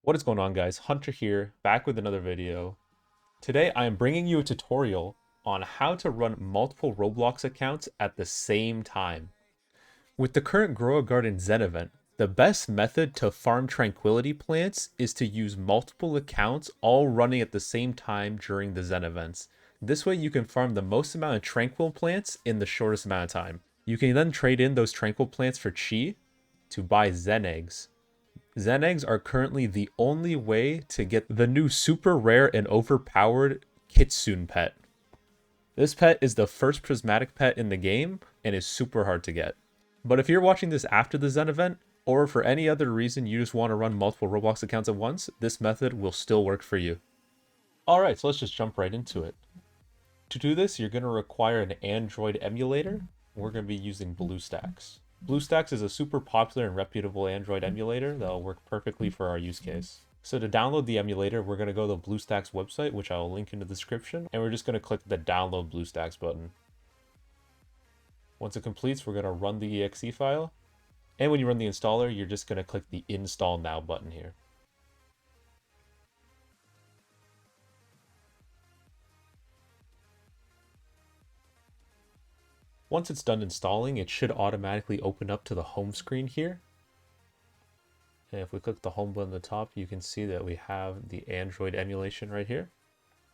What is going on, guys? Hunter here, back with another video. Today I am bringing you a tutorial on how to run multiple Roblox accounts at the same time. With the current Grow a Garden Zen event, the best method to farm tranquility plants is to use multiple accounts all running at the same time during the Zen events. This way you can farm the most amount of tranquil plants in the shortest amount of time. You can then trade in those tranquil plants for chi to buy Zen eggs. Zen eggs are currently the only way to get the new super rare and overpowered Kitsune pet. This pet is the first prismatic pet in the game and is super hard to get. But if you're watching this after the Zen event, or for any other reason you just want to run multiple Roblox accounts at once, this method will still work for you. Alright, so let's just jump right into it. To do this, you're going to require an Android emulator. We're going to be using BlueStacks. BlueStacks is a super popular and reputable Android emulator that'll work perfectly for our use case. So to download the emulator, we're going to go to the BlueStacks website, which I'll link in the description, and we're just going to click the download BlueStacks button. Once it completes, we're going to run the exe file. And when you run the installer, you're just going to click the install now button here. Once it's done installing, it should automatically open up to the home screen here. And if we click the home button at the top, you can see that we have the Android emulation right here.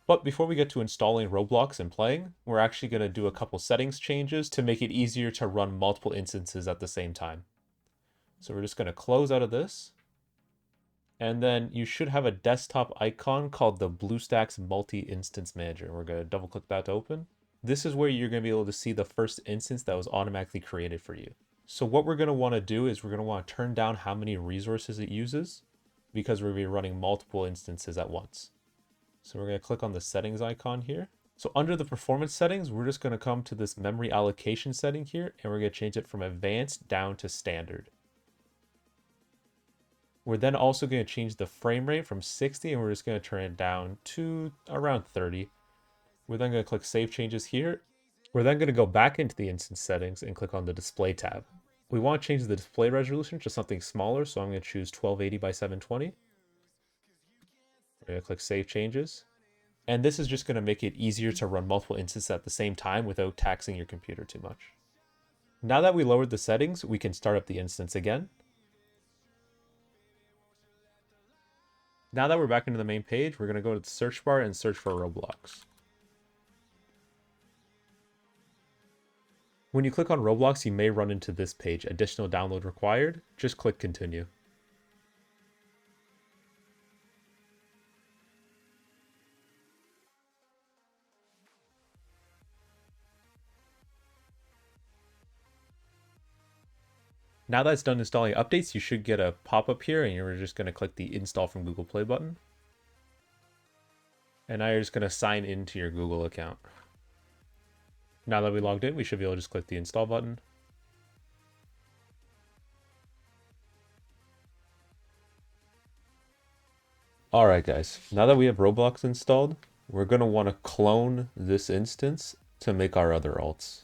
But before we get to installing Roblox and playing, we're actually going to do a couple settings changes to make it easier to run multiple instances at the same time. So we're just going to close out of this. And then you should have a desktop icon called the BlueStacks Multi-Instance Manager. We're going to double click that to open. This is where you're going to be able to see the first instance that was automatically created for you. So what we're going to want to do is we're going to want to turn down how many resources it uses because we're going to be running multiple instances at once. So we're going to click on the settings icon here. So under the performance settings, we're just going to come to this memory allocation setting here, and we're going to change it from advanced down to standard. We're then also going to change the frame rate from 60, and we're just going to turn it down to around 30. We're then going to click Save Changes here. We're then going to go back into the instance settings and click on the Display tab. We want to change the display resolution to something smaller, so I'm going to choose 1280 by 720. We're going to click Save Changes. And this is just going to make it easier to run multiple instances at the same time without taxing your computer too much. Now that we lowered the settings, we can start up the instance again. Now that we're back into the main page, we're going to go to the search bar and search for Roblox. When you click on Roblox, you may run into this page, additional download required. Just click continue. Now that it's done installing updates, you should get a pop-up here, and you're just going to click the install from Google Play button. And now you're just going to sign into your Google account. Now that we logged in, we should be able to just click the install button. Alright guys, now that we have Roblox installed, we're going to want to clone this instance to make our other alts.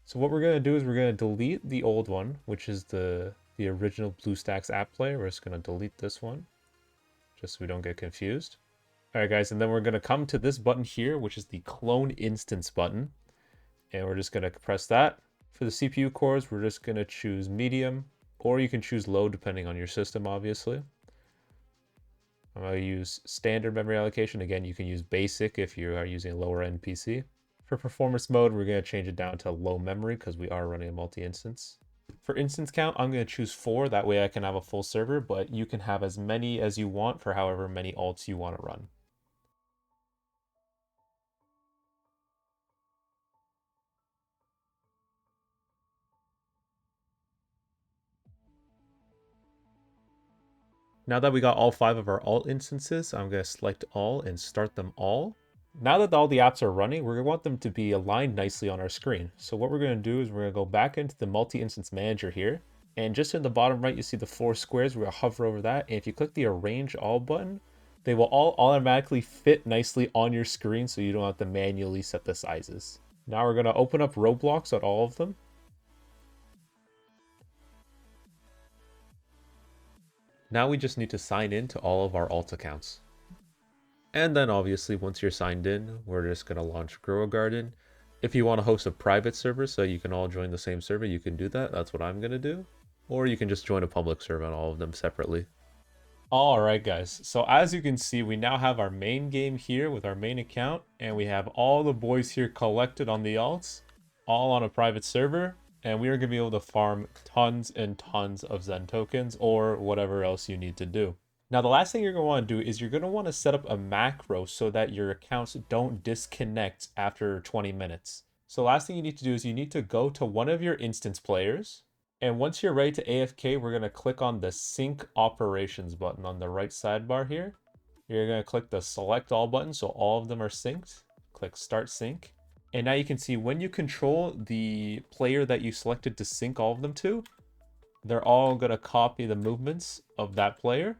So what we're going to do is we're going to delete the old one, which is the original BlueStacks app player. We're just going to delete this one, just so we don't get confused. Alright guys, and then we're going to come to this button here, which is the clone instance button. And we're just going to press that. For the CPU cores, we're just going to choose medium, or you can choose low depending on your system, obviously. I'm going to use standard memory allocation. Again, you can use basic if you are using a lower end PC. For performance mode, we're going to change it down to low memory because we are running a multi-instance. For instance count, I'm going to choose 4. That way I can have a full server, but you can have as many as you want for however many alts you want to run. Now that we got all 5 of our alt instances, I'm going to select all and start them all. Now that all the apps are running, we're going to want them to be aligned nicely on our screen. So what we're going to do is we're going to go back into the multi-instance manager here. And just in the bottom right, you see the 4 squares. We're going to hover over that. And if you click the arrange all button, they will all automatically fit nicely on your screen so you don't have to manually set the sizes. Now we're going to open up Roblox on all of them. Now we just need to sign in to all of our alt accounts. And then obviously once you're signed in, we're just going to launch Grow a Garden. If you want to host a private server so you can all join the same server, you can do that. That's what I'm going to do. Or you can just join a public server on all of them separately. All right, guys. So as you can see, we now have our main game here with our main account, and we have all the boys here collected on the alts, all on a private server, and we are going to be able to farm tons and tons of Zen tokens or whatever else you need to do. Now, the last thing you're going to want to do is you're going to want to set up a macro so that your accounts don't disconnect after 20 minutes. So last thing you need to do is you need to go to one of your instance players. And once you're ready to AFK, we're going to click on the Sync Operations button on the right sidebar here. You're going to click the Select All button so all of them are synced. Click Start Sync. And now you can see when you control the player that you selected to sync all of them to, they're all going to copy the movements of that player.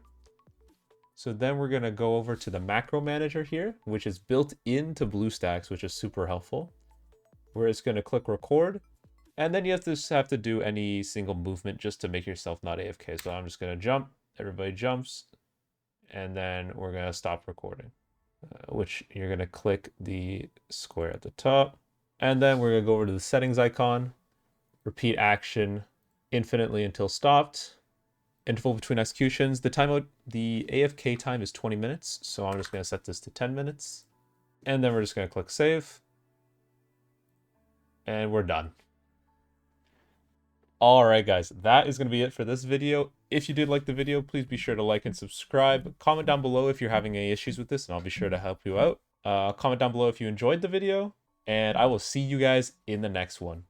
So then we're going to go over to the macro manager here, which is built into BlueStacks, which is super helpful. We're just going to click record. And then you just have to do any single movement just to make yourself not AFK. So I'm just going to jump. Everybody jumps. And then we're going to stop recording, which you're going to click the square at the top. And then we're going to go over to the settings icon. Repeat action infinitely until stopped. Interval between executions. The timeout, the AFK time is 20 minutes. So I'm just going to set this to 10 minutes. And then we're just going to click save. And we're done. Alright guys, that is going to be it for this video. If you did like the video, please be sure to like and subscribe. Comment down below if you're having any issues with this, and I'll be sure to help you out. Comment down below if you enjoyed the video, and I will see you guys in the next one.